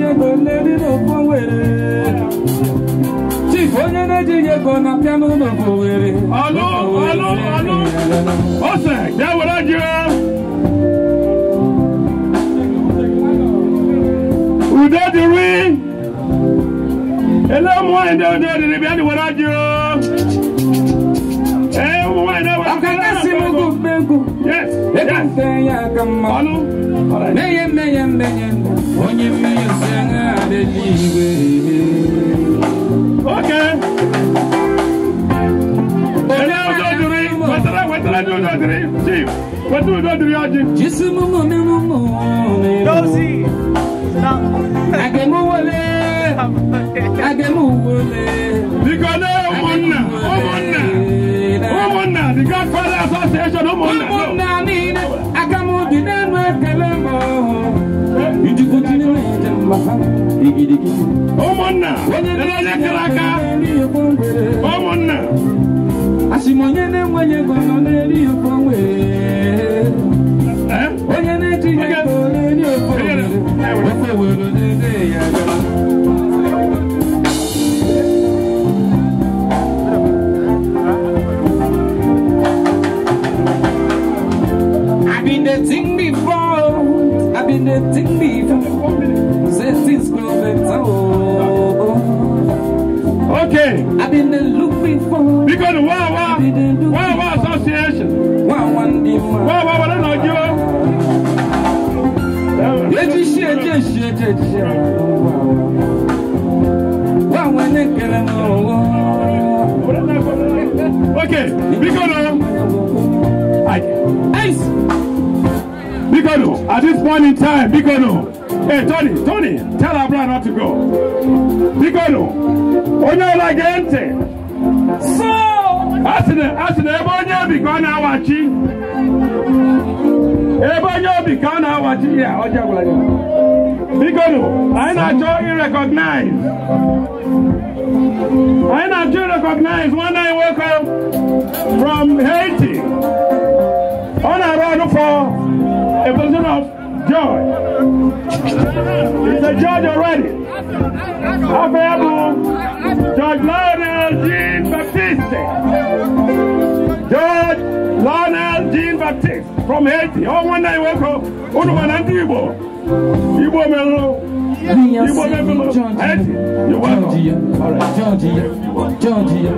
na-etinye ego n'elu n'ofu Owerri. Chief onye na-ejighị ego na pịa n'ụlọ Owerri. Ọlụ. Ose, ya were ji. Udo dịrị. Ele ụmụ nwanyị ndị udo dịrị bịa dị were ji. Ụmụ nwanyị ndị were ji. Ọkakasị m ugwu mmegwu. Yes. Ego mfe ya aka mma. Ọlụ. Mmeye. Onye mmeye si aṅa adịghị igwe. Okay. Ele udo dịrị. Wetara ndị udo dịrị. Chief, wetara udo dịrị ọjị. Jisi mumu. Dosi. Agemuwole. Biko na ụmụnna. The Godfather Association ụmụnna niile agamubi na-enwe ekele mbọ. Ijukwuti na-eje mgbasa. Igidigi. Ụmụnna. Onye kere aka. Ụmụnna. Asị m onye na-enweghị ego nọ n'eri ofe Owerri. Onye na-ejighị ego n'eri ofe Owerri. Ofe Owerri na-ede ya gara. I've been the thing before. Say things go better. Okay. I've been the look before. Because wow association. Wow, what don't you? Okay, because at this point in time, hey Tony, tell our brother not to go. Because onye like ente. So, asine ebonye biko na awachi. Ebonye biko na awachi ya oja gwala. Because I not recognize when I woke up from Haiti on a run for a position of joy. It's a judge already. Available Judge Lionel Jean Baptiste. Judge Lionel Jean Baptiste from Haiti. Oh, one night woke up. Igbo Melo. You're welcome. Georgia.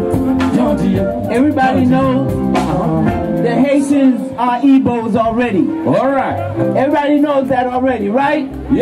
Everybody knows the Haitians are Igbos already. All right. Everybody knows that already, right? Yeah.